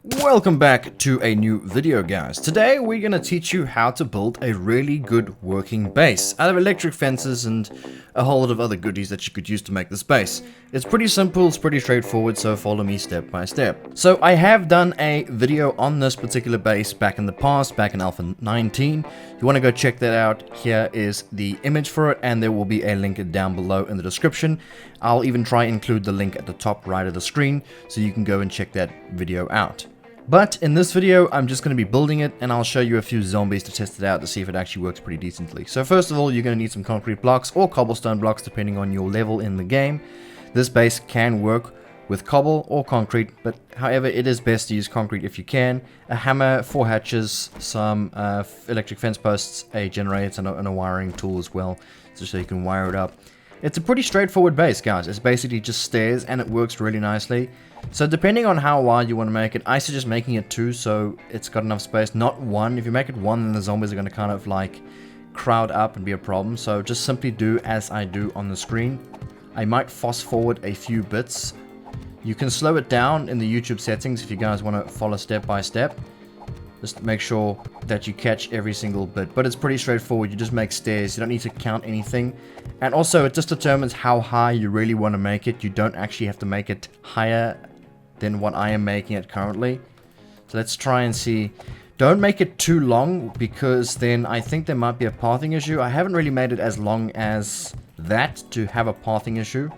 Welcome back to a new video, guys. Today we're going to teach you how to build a really good working base out of electric fences and a whole lot of other goodies that you could use to make this base. It's pretty simple, it's pretty straightforward, so follow me step by step. So I have done a video on this particular base back in the past, back in Alpha 19. If you want to go check that out, here is the image for it, and there will be a link down below in the description. I'll even try and include the link at the top right of the screen so you can go and check that video out. But in this video, I'm just going to be building it, and I'll show you a few zombies to test it out to see if it actually works pretty decently. So first of all, you're going to need some concrete blocks or cobblestone blocks depending on your level in the game. This base can work with cobble or concrete, but however, it is best to use concrete if you can. A hammer, 4 hatches, some electric fence posts, a generator, and a wiring tool as well, just so you can wire it up. It's a pretty straightforward base, guys. It's basically just stairs, and it works really nicely. So depending on how wide you want to make it, I suggest making it 2 so it's got enough space, not 1. If you make it 1, then the zombies are going to kind of like crowd up and be a problem. So just simply do as I do on the screen. I might fast forward a few bits. You can slow it down in the YouTube settings if you guys want to follow step by step. Just make sure that you catch every single bit. But it's pretty straightforward. You just make stairs. You don't need to count anything. And also, it just determines how high you really want to make it. You don't actually have to make it higher than what I am making it currently. So let's try and see. Don't make it too long, because then I think there might be a pathing issue. I haven't really made it as long as that to have a pathing issue.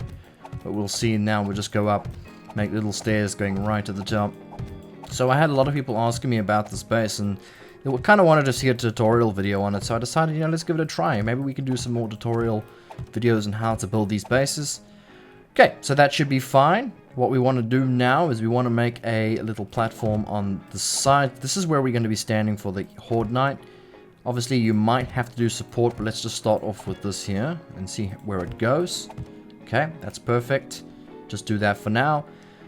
But we'll see now. We'll just go up, make little stairs going right to the top. So I had a lot of people asking me about this base, and they kind of wanted to see a tutorial video on it, so I decided, you know, let's give it a try. Maybe we can do some more tutorial videos on how to build these bases. Okay, so that should be fine. What we want to do now is we want to make a little platform on the side. This is where we're going to be standing for the Horde Night. Obviously, you might have to do support, but let's just start off with this here and see where it goes. Okay, that's perfect. Just do that for now.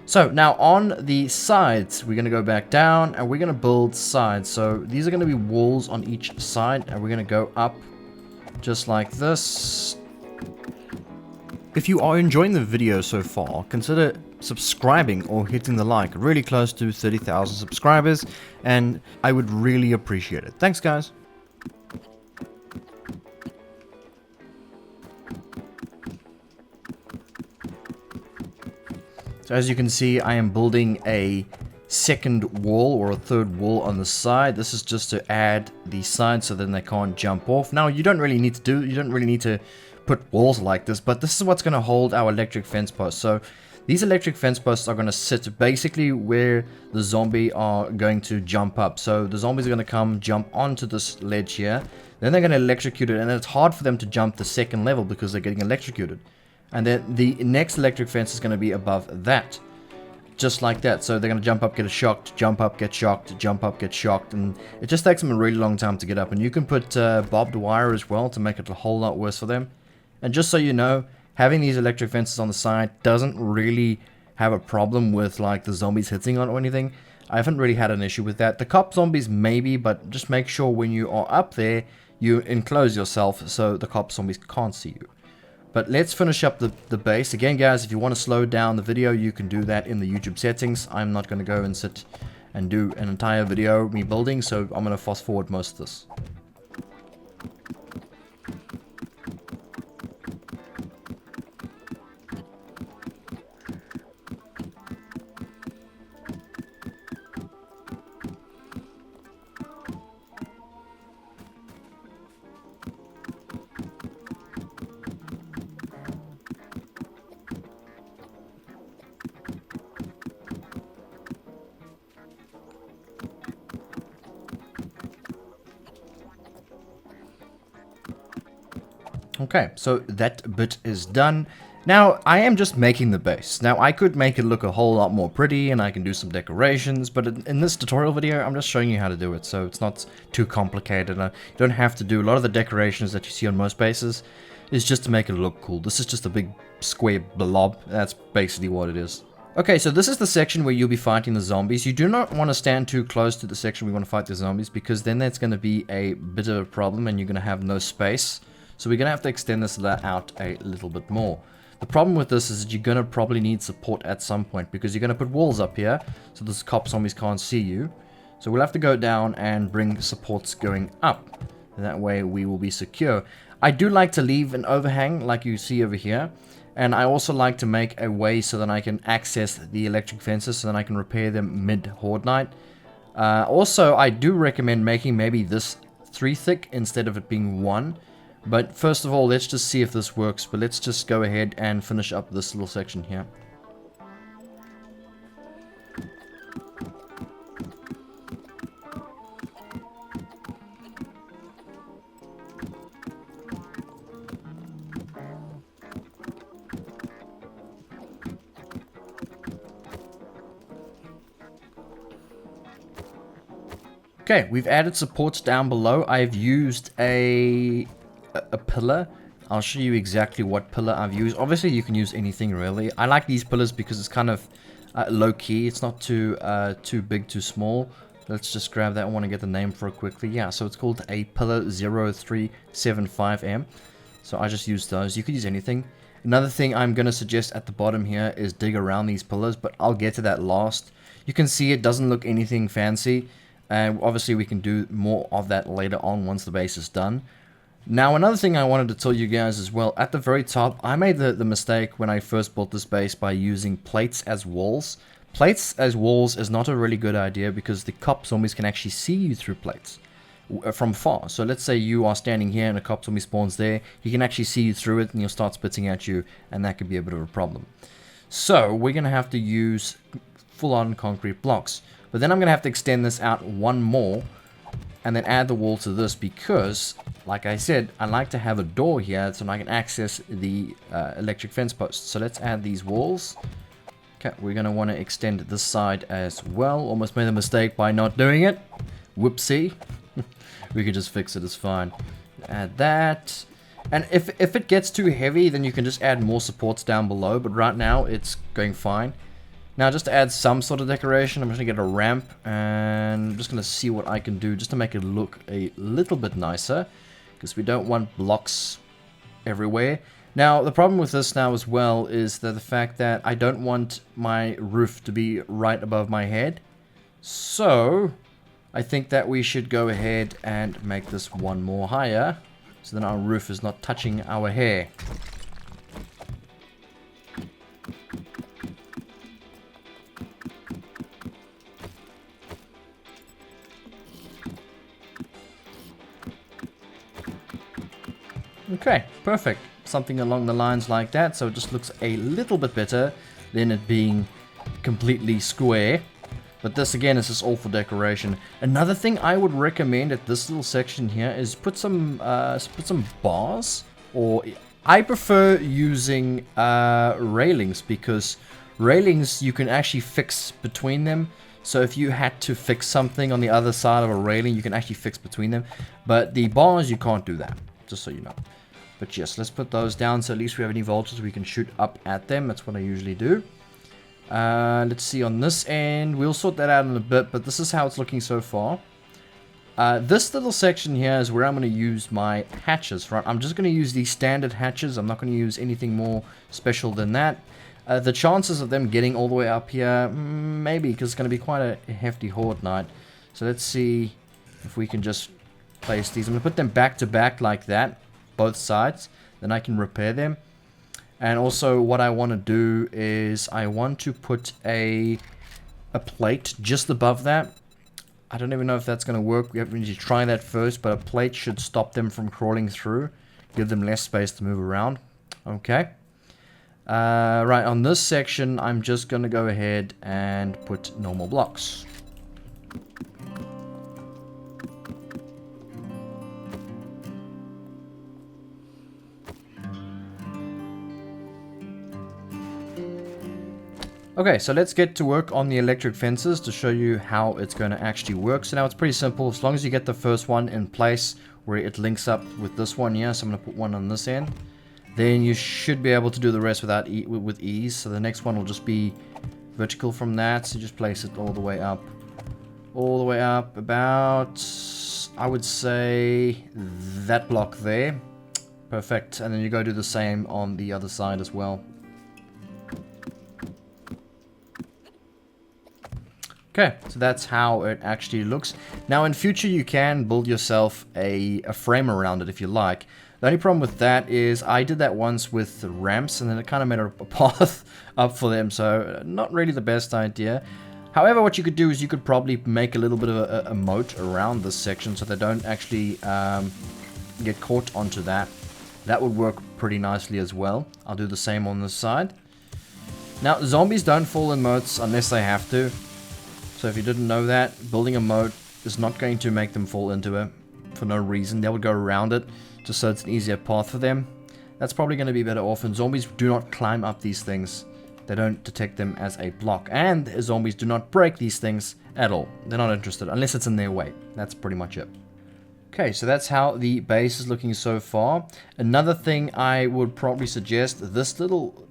So now on the sides, we're going to go back down and we're going to build sides. So these are going to be walls on each side, and we're going to go up just like this. If you are enjoying the video so far, consider subscribing or hitting the like. Really close to 30,000 subscribers, and I would really appreciate it. Thanks, guys. So as you can see, I am building a second wall or a third wall on the side. This is just to add the sides so then they can't jump off. Now, you don't really need to put walls like this, but this is what's going to hold our electric fence posts. So these electric fence posts are going to sit basically where the zombie are going to jump up. So the zombies are going to come jump onto this ledge here, then they're going to electrocute it, and it's hard for them to jump the second level because they're getting electrocuted. And then the next electric fence is going to be above that, just like that. So they're going to jump up, get shocked, jump up, get shocked, jump up, get shocked, and it just takes them a really long time to get up. And you can put barbed wire as well to make it a whole lot worse for them. And just so you know, having these electric fences on the side doesn't really have a problem with like the zombies hitting on or anything. I haven't really had an issue with that. The cop zombies maybe, but just make sure when you are up there, you enclose yourself so the cop zombies can't see you. But let's finish up the base. Again, guys, if you want to slow down the video, you can do that in the YouTube settings. I'm not going to go and sit and do an entire video of me building, so I'm going to fast forward most of this. Okay, so that bit is done. Now, I am just making the base. Now, I could make it look a whole lot more pretty, and I can do some decorations, but in this tutorial video, I'm just showing you how to do it, so it's not too complicated. You don't have to do a lot of the decorations that you see on most bases. It's just to make it look cool. This is just a big square blob. That's basically what it is. Okay, so this is the section where you'll be fighting the zombies. You do not want to stand too close to the section where you want to fight the zombies, because then that's going to be a bit of a problem, and you're going to have no space. So we're going to have to extend this out a little bit more. The problem with this is that you're going to probably need support at some point, because you're going to put walls up here, so the cop zombies can't see you. So we'll have to go down and bring supports going up. That way we will be secure. I do like to leave an overhang like you see over here. And I also like to make a way so that I can access the electric fences so that I can repair them mid-horde night. Also, I do recommend making maybe this 3 thick instead of it being 1. But first of all, let's just see if this works. But let's just go ahead and finish up this little section here. Okay, we've added supports down below. I've used a pillar. I'll show you exactly what pillar I've used. Obviously, you can use anything really. I like these pillars because it's kind of low-key. It's not too big, too small. Let's just grab that. I want to get the name for it quickly. Yeah, so it's called a pillar 0375M. So I just used those. You could use anything. Another thing I'm going to suggest at the bottom here is dig around these pillars, but I'll get to that last. You can see it doesn't look anything fancy. And obviously we can do more of that later on once the base is done. Now another thing I wanted to tell you guys as well, at the very top, I made the mistake when I first built this base by using plates as walls. Plates as walls is not a really good idea because the cop zombies can actually see you through plates from far. So let's say you are standing here and a cop zombie spawns there, he can actually see you through it and he'll start spitting at you, and that could be a bit of a problem. So we're going to have to use full-on concrete blocks. But then I'm going to have to extend this out one more and then add the wall to this because, like I said, I like to have a door here so I can access the electric fence posts. So let's add these walls. Okay, we're going to want to extend this side as well. Almost made a mistake by not doing it. Whoopsie. We could just fix it, it's fine. Add that. And if it gets too heavy, then you can just add more supports down below. But right now, it's going fine. Now, just to add some sort of decoration, I'm just going to get a ramp, and I'm just going to see what I can do just to make it look a little bit nicer, because we don't want blocks everywhere. Now, the problem with this now as well is that the fact that I don't want my roof to be right above my head. So, I think that we should go ahead and make this one more higher, so then our roof is not touching our hair. Okay, perfect. Something along the lines like that, so it just looks a little bit better than it being completely square. But this again is just all for decoration. Another thing I would recommend at this little section here is put some bars, or I prefer using railings, because railings you can actually fix between them. So if you had to fix something on the other side of a railing, you can actually fix between them. But the bars, you can't do that, just so you know. But yes, let's put those down so at least we have any voltage we can shoot up at them. That's what I usually do. Let's see on this end. We'll sort that out in a bit, but this is how it's looking so far. This little section here is where I'm going to use my hatches, right? I'm just going to use these standard hatches. I'm not going to use anything more special than that. The chances of them getting all the way up here, maybe, because it's going to be quite a hefty horde night. So let's see if we can just place these. I'm going to put them back to back like that, both sides. Then I can repair them. And also what I want to do is I want to put a plate just above that. I don't even know if that's going to work. We have to try that first, but a plate should stop them from crawling through. Give them less space to move around. Okay. Right, on this section, I'm just going to go ahead and put normal blocks. Okay, so let's get to work on the electric fences to show you how it's going to actually work. So now it's pretty simple. As long as you get the first one in place where it links up with this one here. So I'm going to put one on this end. Then you should be able to do the rest with ease. So the next one will just be vertical from that. So just place it all the way up. All the way up about, I would say, that block there. Perfect. And then you go do the same on the other side as well. Okay, so that's how it actually looks. Now in future you can build yourself a frame around it if you like. The only problem with that is I did that once with the ramps and then it kind of made a path up for them, so not really the best idea. However, what you could do is you could probably make a little bit of a moat around this section so they don't actually get caught onto that. That would work pretty nicely as well. I'll do the same on this side. Now, zombies don't fall in moats unless they have to. So if you didn't know that, building a moat is not going to make them fall into it for no reason. They would go around it just so it's an easier path for them. That's probably going to be better off. And zombies do not climb up these things. They don't detect them as a block. And zombies do not break these things at all. They're not interested unless it's in their way. That's pretty much it. Okay, so that's how the base is looking so far. Another thing I would probably suggest, this little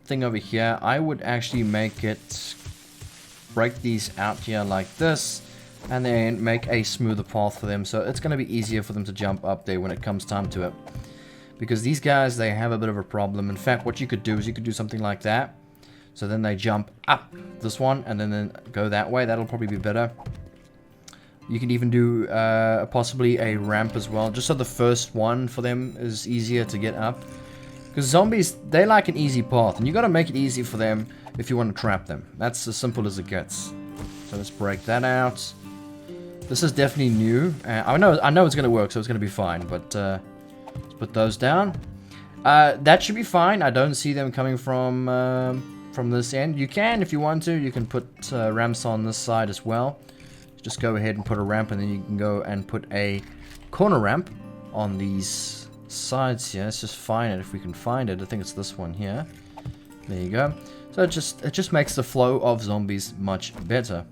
thing over here, I would actually make it, break these out here like this, and then make a smoother path for them, so it's going to be easier for them to jump up there when it comes time to it. Because these guys, they have a bit of a problem. In fact, what you could do is you could do something like that, so then they jump up this one, and then go that way. That'll probably be better. You can even do possibly a ramp as well, just so the first one for them is easier to get up. Because zombies, they like an easy path, and you got to make it easy for them if you want to trap them. That's as simple as it gets. So let's break that out. This is definitely new. I know it's going to work, so it's going to be fine. But let's put those down. That should be fine. I don't see them coming from this end. You can, if you want to, you can put ramps on this side as well. Just go ahead and put a ramp, and then you can go and put a corner ramp on these sides here. Let's just find it if we can find it. I think it's this one here. There you go. So it just makes the flow of zombies much better.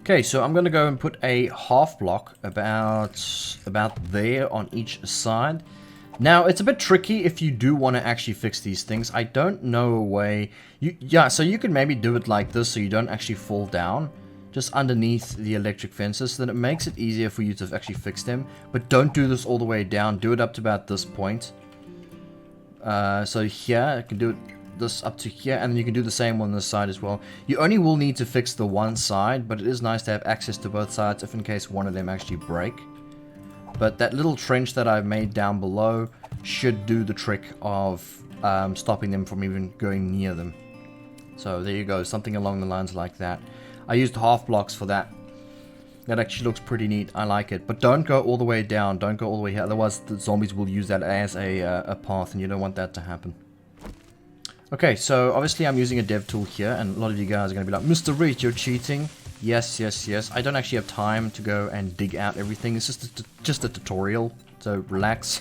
Okay, so I'm gonna go and put a half block about there on each side. Now it's a bit tricky if you do want to actually fix these things. I don't know a way. So you could maybe do it like this so you don't actually fall down. Just underneath the electric fences, so that it makes it easier for you to actually fix them. But don't do this all the way down. Do it up to about this point. So here, I can do it this up to here, and then you can do the same on this side as well. You only will need to fix the one side, but it is nice to have access to both sides if in case one of them actually break. But that little trench that I've made down below should do the trick of stopping them from even going near them. So there you go, something along the lines like that. I used half blocks for that. That actually looks pretty neat. I like it. But don't go all the way down. Don't go all the way here. Otherwise, the zombies will use that as a path, and you don't want that to happen. Okay, so obviously I'm using a dev tool here, and a lot of you guys are going to be like, Mr. Reed, you're cheating. Yes, yes, yes. I don't actually have time to go and dig out everything. It's just a tutorial, so relax.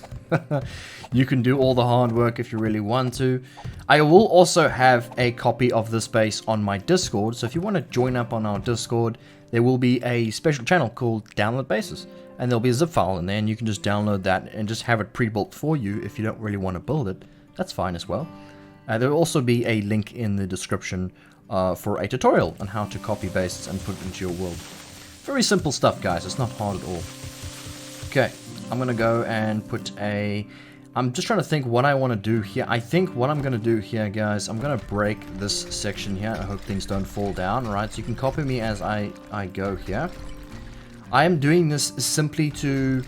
You can do all the hard work if you really want to. I will also have a copy of this base on my Discord, so if you want to join up on our Discord, there will be a special channel called Download Bases, and there'll be a zip file in there, and you can just download that and just have it pre-built for you if you don't really want to build it. That's fine as well. There will also be a link in the description for a tutorial on how to copy bases and put it into your world. Very simple stuff, guys. It's not hard at all. Okay, I'm going to go and put a... I'm just trying to think what I want to do here. I think what I'm going to do here, guys, I'm going to break this section here. I hope things don't fall down, right? So you can copy me as I go here. I am doing this simply to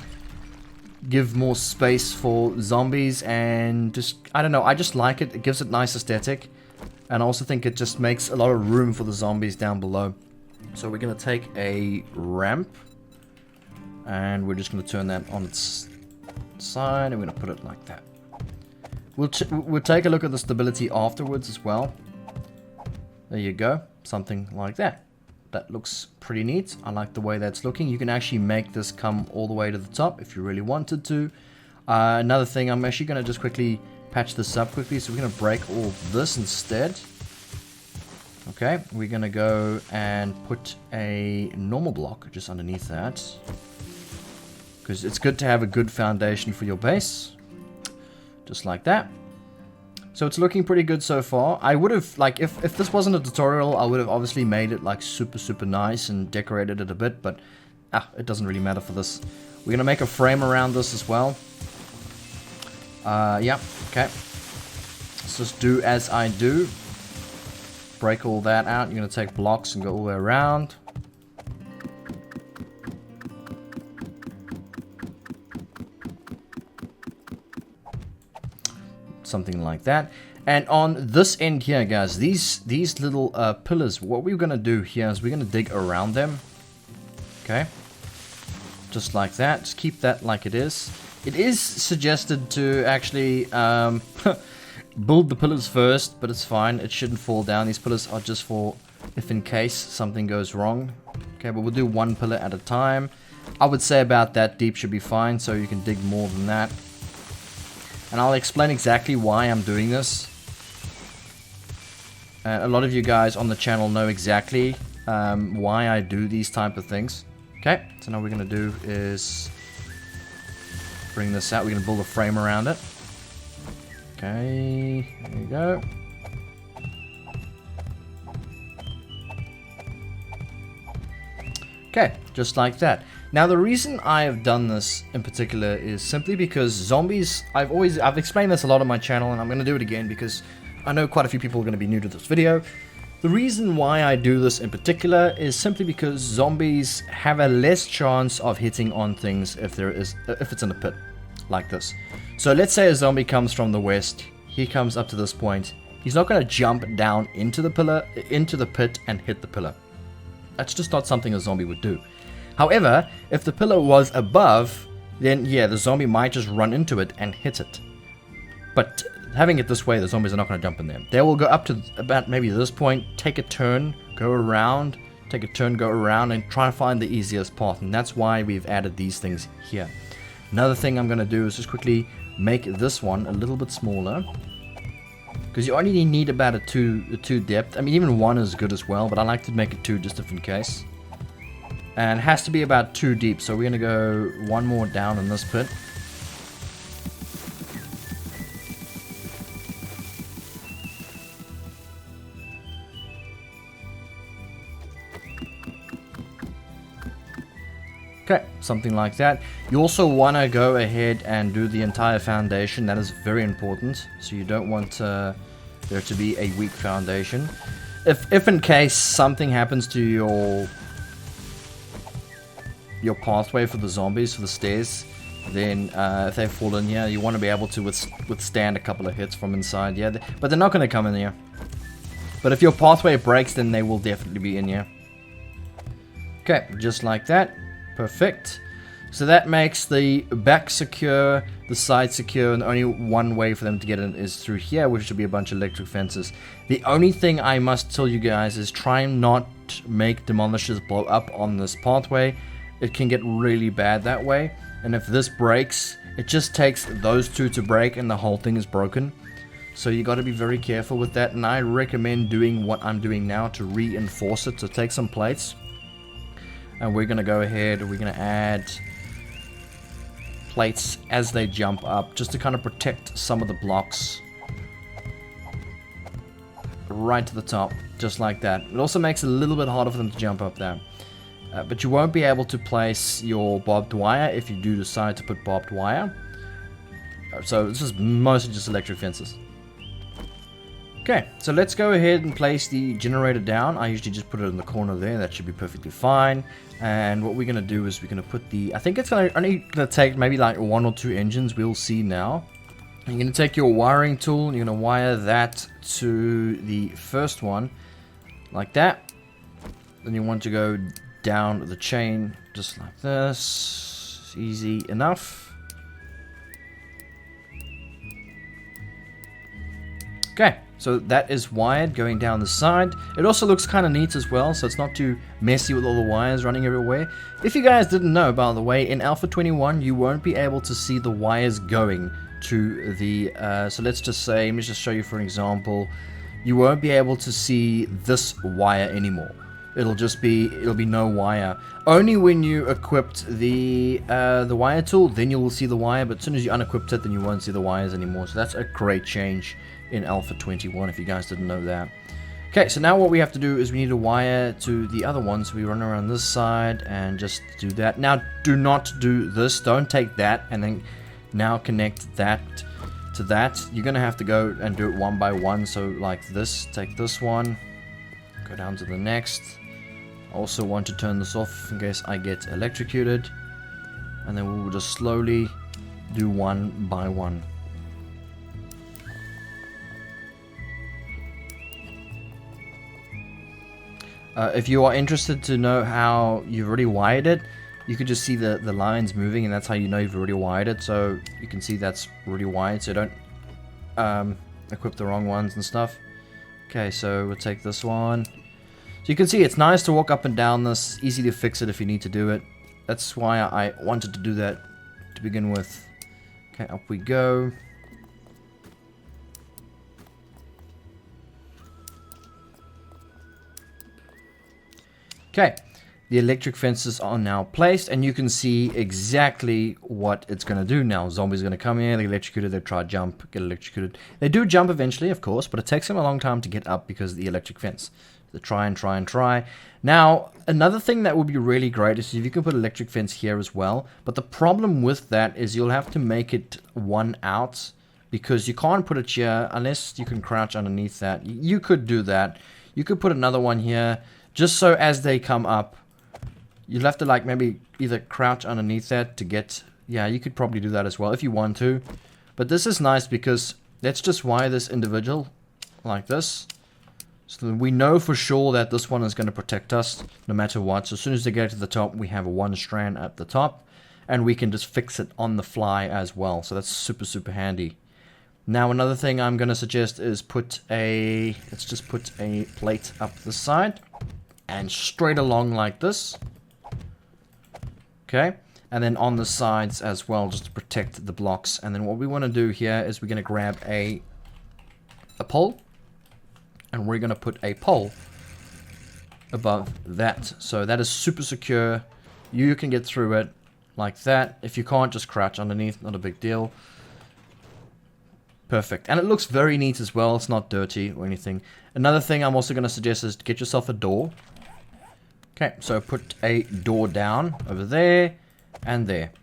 give more space for zombies and just, I don't know, I just like it. It gives it nice aesthetic. And I also think it just makes a lot of room for the zombies down below. So we're going to take a ramp. And we're just going to turn that on its side, and we're going to put it like that. We'll take a look at the stability afterwards as well. There you go, something like that. That looks pretty neat. I like the way that's looking. You can actually make this come all the way to the top if you really wanted to. Another thing, I'm actually going to just quickly patch this up quickly. So we're going to break all of this instead. Okay, we're going to go and put a normal block just underneath that. Because it's good to have a good foundation for your base. Just like that. So it's looking pretty good so far. I would have, like, if this wasn't a tutorial, I would have obviously made it, like, super nice and decorated it a bit. But, it doesn't really matter for this. We're going to make a frame around this as well. Yeah, okay. Let's just do as I do. break all that out. You're going to take blocks and go all the way around. Something like that. And on this end here, guys, these little pillars, what we're going to do here is we're going to dig around them. Okay. Just like that. Just keep that like it is. It is suggested to actually build the pillars first, but it's fine. It shouldn't fall down. These pillars are just for if in case something goes wrong. Okay, but we'll do one pillar at a time. I would say about that deep should be fine, so you can dig more than that. And I'll explain exactly why I'm doing this. A lot of you guys on the channel know exactly why I do these type of things. Okay, so now what we're going to do is bring this out. We're going to build a frame around it. Okay, there you go. Okay, just like that. Now the reason I have done this in particular is simply because zombies, I've explained this a lot on my channel, and I'm going to do it again because I know quite a few people are going to be new to this video. The reason why I do this in particular is simply because zombies have a less chance of hitting on things if it's in a pit like this. So let's say a zombie comes from the west, he comes up to this point, he's not going to jump down into the pit and hit the pillar. That's just not something a zombie would do. However, if the pillar was above, then yeah, the zombie might just run into it and hit it. But having it this way, the zombies are not going to jump in there. They will go up to about maybe this point, take a turn, go around, take a turn, go around, and try to find the easiest path. And that's why we've added these things here. Another thing I'm going to do is just quickly make this one a little bit smaller. Because you only need about a 2 depth. I mean, even 1 is good as well, but I like to make it 2 just in case. And it has to be about 2 deep, so we're going to go 1 more down in this pit. Okay, something like that. You also want to go ahead and do the entire foundation. That is very important. So you don't want there to be a weak foundation. If in case something happens to your pathway for the zombies, for the stairs, then if they fall in here, you want to be able to withstand a couple of hits from inside. Yeah, but they're not going to come in here. But if your pathway breaks, then they will definitely be in here. Okay, just like that. Perfect. So that makes the back secure, the side secure, and only one way for them to get in is through here, which should be a bunch of electric fences. The only thing I must tell you guys is try and not make demolishers blow up on this pathway. It can get really bad that way, and if this breaks, it just takes those 2 to break and the whole thing is broken. So you got to be very careful with that, and I recommend doing what I'm doing now to reinforce it. So take some plates. And we're going to go ahead, we're going to add plates as they jump up, just to kind of protect some of the blocks. Right to the top, just like that. It also makes it a little bit harder for them to jump up there. But you won't be able to place your barbed wire if you do decide to put barbed wire. So this is mostly just electric fences. Okay, so let's go ahead and place the generator down. I usually just put it in the corner there. That should be perfectly fine. And what we're going to do is we're going to put the... I think it's only going to take maybe like 1 or 2 engines. We'll see now. You're going to take your wiring tool and you're going to wire that to the first one. Like that. Then you want to go down the chain just like this. Easy enough. Okay, so that is wired going down the side. It also looks kind of neat as well, so it's not too messy with all the wires running everywhere. If you guys didn't know, by the way, in Alpha 21 you won't be able to see the wires going to the so let's just say, let me just show you for an example. You won't be able to see this wire anymore. It'll be no wire. Only when you equipped the wire tool, then you will see the wire, but as soon as you unequipped it, then you won't see the wires anymore. So that's a great change in Alpha 21, if you guys didn't know that. Okay, so now what we have to do is we need a wire to the other one, so we run around this side and just do that. Now, do not do this. Don't take that and then now connect that to that. You're going to have to go and do it one by one, so like this. Take this one, Go down to the next. I also want to turn this off in case I get electrocuted. And then we will just slowly do one by one. If you are interested to know how you've already wired it, you could just see the lines moving, and that's how you know you've already wired it. So you can see that's already wired, so don't equip the wrong ones and stuff. Okay, so we'll take this one. So you can see it's nice to walk up and down this, easy to fix it if you need to do it. That's why I wanted to do that to begin with. Okay, up we go. Okay, the electric fences are now placed, and you can see exactly what it's going to do now. Zombies are going to come in, they get electrocuted, they try to jump, get electrocuted. They do jump eventually, of course, but it takes them a long time to get up because of the electric fence. They try and try and try. Now, another thing that would be really great is if you can put electric fence here as well, but the problem with that is you'll have to make it one out, because you can't put it here unless you can crouch underneath that. You could do that. You could put another one here, just so as they come up, you'll have to like maybe either crouch underneath that to get... Yeah, you could probably do that as well if you want to. But this is nice because let's just wire this individual like this. So that we know for sure that this one is going to protect us no matter what. So as soon as they get to the top, we have one strand at the top. And we can just fix it on the fly as well. So that's super, super handy. Now another thing I'm going to suggest is let's just put a plate up the side. And straight along like this. Okay. And then on the sides as well, just to protect the blocks. And then what we want to do here is we're going to grab a pole. And we're going to put a pole above that. So that is super secure. You can get through it like that. If you can't, just crouch underneath. Not a big deal. Perfect. And it looks very neat as well. It's not dirty or anything. Another thing I'm also going to suggest is to get yourself a door. Okay, so put a door down over there and there.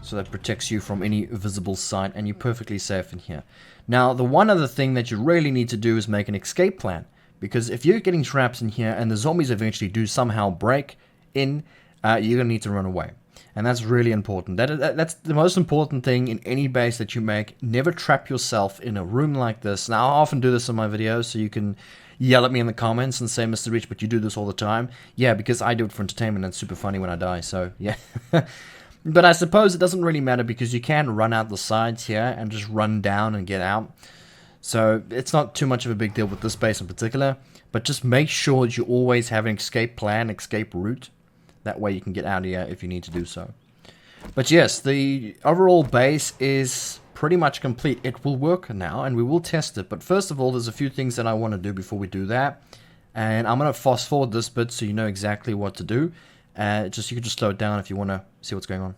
So that protects you from any visible sight, and you're perfectly safe in here. Now, the one other thing that you really need to do is make an escape plan. Because if you're getting trapped in here and the zombies eventually do somehow break in, you're going to need to run away. And that's really important. That's the most important thing in any base that you make. Never trap yourself in a room like this. Now, I often do this in my videos, so you can yell at me in the comments and say, Mr. Rich, but you do this all the time. Yeah, because I do it for entertainment and it's super funny when I die, so yeah. But I suppose it doesn't really matter because you can run out the sides here and just run down and get out. So it's not too much of a big deal with this base in particular. But just make sure that you always have an escape plan, escape route. That way you can get out of here if you need to do so. But yes, the overall base is pretty much complete. It will work now and we will test it. But first of all, there's a few things that I want to do before we do that. And I'm going to fast forward this bit so you know exactly what to do. You can just slow it down if you want to see what's going on.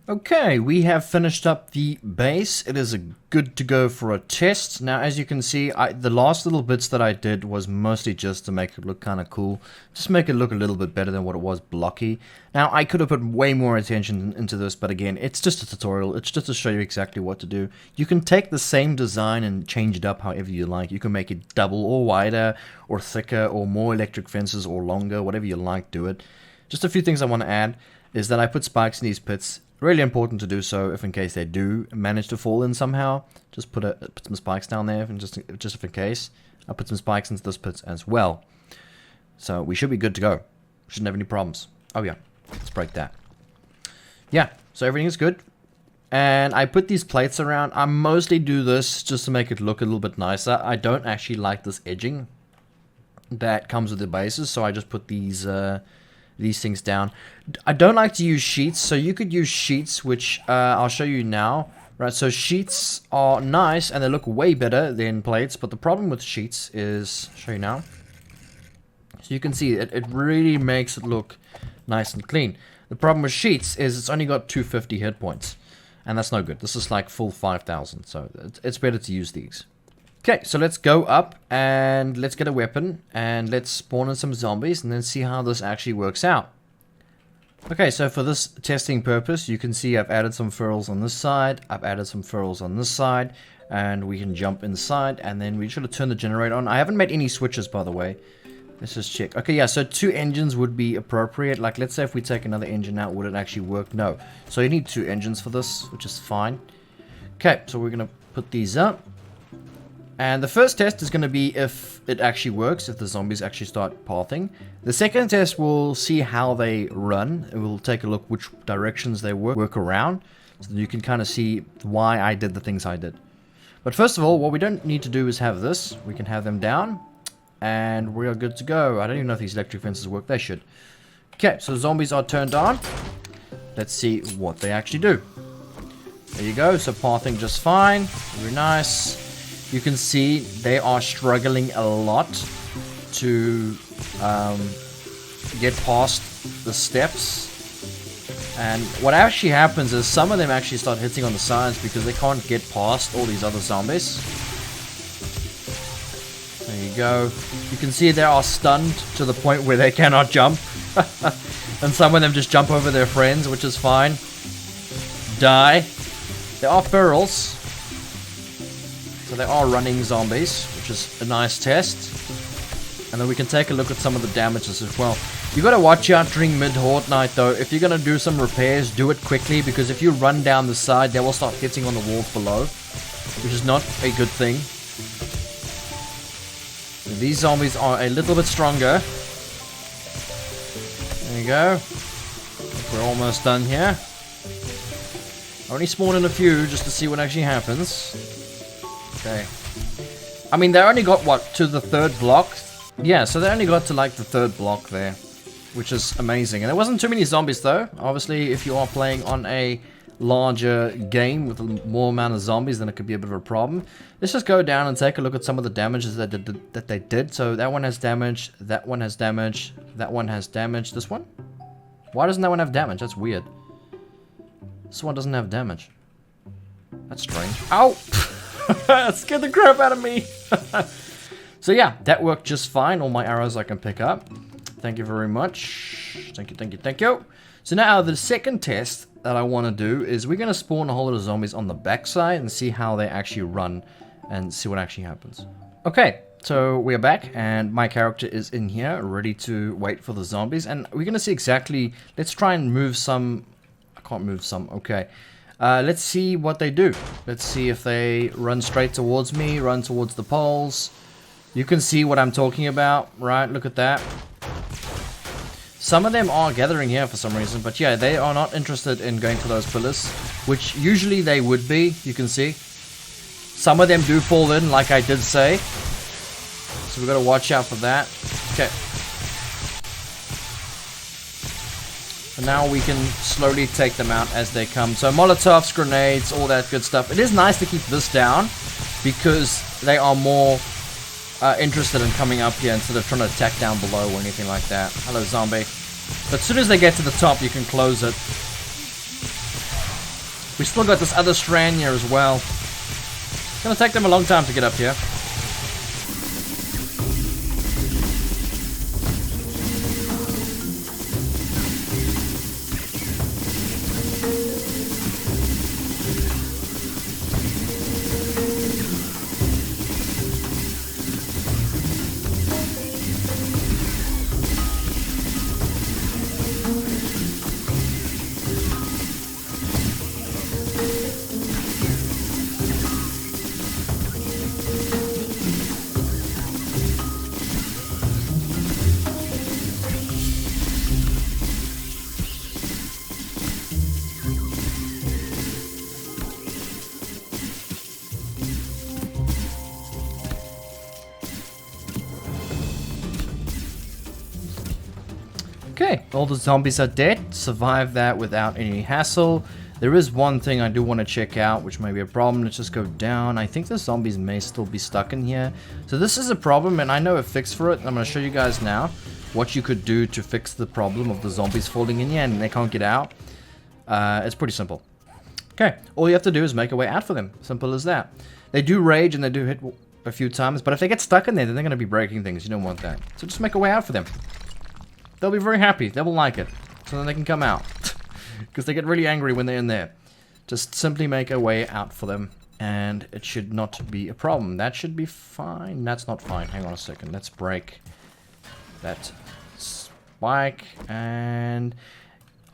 Okay, we have finished up the base. It is good to go for a test. Now, as you can see, the last little bits that I did was mostly just to make it look kind of cool. Just make it look a little bit better than what it was blocky. Now, I could have put way more attention into this, but again, it's just a tutorial. It's just to show you exactly what to do. You can take the same design and change it up however you like. You can make it double or wider or thicker or more electric fences or longer, whatever you like, do it. Just a few things I want to add is that I put spikes in these pits. Really important to do so if in case they do manage to fall in somehow. Just put some spikes down there and just if in case. I'll put some spikes into those pits as well. So we should be good to go. Shouldn't have any problems. Oh yeah, let's break that. Yeah, so everything is good. And I put these plates around. I mostly do this just to make it look a little bit nicer. I don't actually like this edging that comes with the bases, so I just put these things down. I don't like to use sheets, so you could use sheets, which I'll show you now. Right, so sheets are nice and they look way better than plates, but the problem with sheets is, I'll show you now. So you can see it really makes it look nice and clean. The problem with sheets is it's only got 250 hit points, and that's no good. This is like full 5,000, so it's better to use these. Okay, so let's go up and let's get a weapon and let's spawn in some zombies and then see how this actually works out. Okay, so for this testing purpose, you can see I've added some furrows on this side, I've added some furrows on this side, and we can jump inside and then we should have turned the generator on. I haven't made any switches, by the way. Let's just check. Okay, yeah, so 2 engines would be appropriate. Like, let's say if we take another engine out, would it actually work? No. So you need 2 engines for this, which is fine. Okay, so we're going to put these up. And the first test is going to be if it actually works, if the zombies actually start pathing. The second test will see how they run. It will take a look which directions they work around. So that you can kind of see why I did the things I did. But first of all, what we don't need to do is have this. We can have them down. And we are good to go. I don't even know if these electric fences work. They should. Okay, so zombies are turned on. Let's see what they actually do. There you go. So pathing just fine. Very nice. You can see they are struggling a lot to get past the steps. And what actually happens is some of them actually start hitting on the sides because they can't get past all these other zombies. There you go. You can see they are stunned to the point where they cannot jump. And some of them just jump over their friends, which is fine. Die. There are ferals. So they are running zombies, which is a nice test. And then we can take a look at some of the damages as well. You gotta watch out during mid-horde night though. If you're gonna do some repairs, do it quickly, because if you run down the side, they will start hitting on the walls below, which is not a good thing. These zombies are a little bit stronger. There you go. We're almost done here. Only spawned in a few just to see what actually happens. Okay. I mean, they only got, what, to the 3rd block? Yeah, so they only got to, like, the 3rd block there, which is amazing. And there wasn't too many zombies, though. Obviously, if you are playing on a larger game with a more amount of zombies, then it could be a bit of a problem. Let's just go down and take a look at some of the damages that they did. So that one has damage, that one has damage, that one has damage. This one? Why doesn't that one have damage? That's weird. This one doesn't have damage. That's strange. Ow! That scared the crap out of me. So yeah, that worked just fine. All my arrows I can pick up. Thank you very much. Thank you, thank you, thank you. So now the second test that I want to do is we're going to spawn a whole lot of zombies on the backside and see how they actually run and see what actually happens. Okay, so we're back and my character is in here ready to wait for the zombies. And we're going to see exactly, let's try and move some. I can't move some, okay. Let's see what they do. Let's see if they run straight towards me, run towards the poles. You can see what I'm talking about, right? Look at that. Some of them are gathering here for some reason, but yeah, they are not interested in going for those pillars, which usually they would be, you can see. Some of them do fall in, like I did say. So we've got to watch out for that. Okay. And now we can slowly take them out as they come. So Molotovs, grenades, all that good stuff. It is nice to keep this down because they are more interested in coming up here instead of trying to attack down below or anything like that. Hello, zombie. But as soon as they get to the top, you can close it. We still got this other strand here as well. It's gonna take them a long time to get up here. Okay, all the zombies are dead. Survived that without any hassle. There is one thing I do want to check out, which may be a problem. Let's just go down. I think the zombies may still be stuck in here. So this is a problem, and I know a fix for it. I'm going to show you guys now what you could do to fix the problem of the zombies falling in here and they can't get out. It's pretty simple. Okay, all you have to do is make a way out for them. Simple as that. They do rage and they do hit a few times, but if they get stuck in there, then they're going to be breaking things. You don't want that. So just make a way out for them. They'll be very happy. They will like it. So then they can come out. Because they get really angry when they're in there. Just simply make a way out for them. And it should not be a problem. That should be fine. That's not fine. Hang on a second. Let's break that spike. And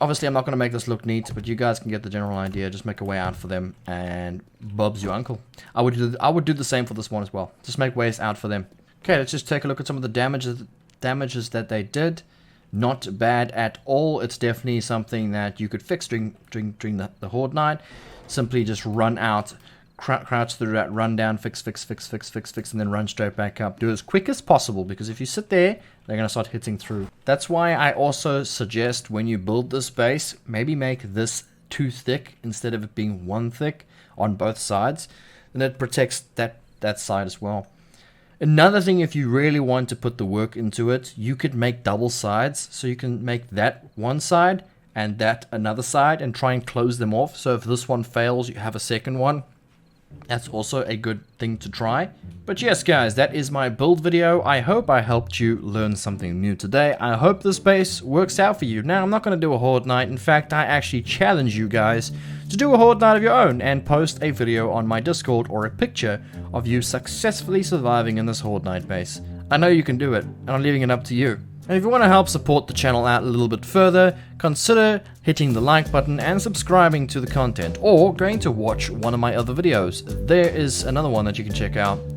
obviously I'm not going to make this look neat. But you guys can get the general idea. Just make a way out for them. And Bob's your uncle. I would do the same for this one as well. Just make ways out for them. Okay, let's just take a look at some of the damages that they did. Not bad at all. It's definitely something that you could fix during the Horde night. Simply just run out, crouch through that, run down, fix, and then run straight back up. Do it as quick as possible, because if you sit there, they're going to start hitting through. That's why I also suggest when you build this base, maybe make this 2 thick instead of it being 1 thick on both sides. Then it protects that side as well. Another thing, if you really want to put the work into it, you could make double sides. So you can make that one side and that another side and try and close them off. So if this one fails, you have a second one. That's also a good thing to try. But yes, guys, that is my build video. I hope I helped you learn something new today. I hope this base works out for you. Now, I'm not going to do a Horde night. In fact, I actually challenge you guys to do a Horde night of your own and post a video on my Discord or a picture of you successfully surviving in this Horde night base. I know you can do it, and I'm leaving it up to you. And if you want to help support the channel out a little bit further, consider hitting the like button and subscribing to the content, or going to watch one of my other videos. There is another one that you can check out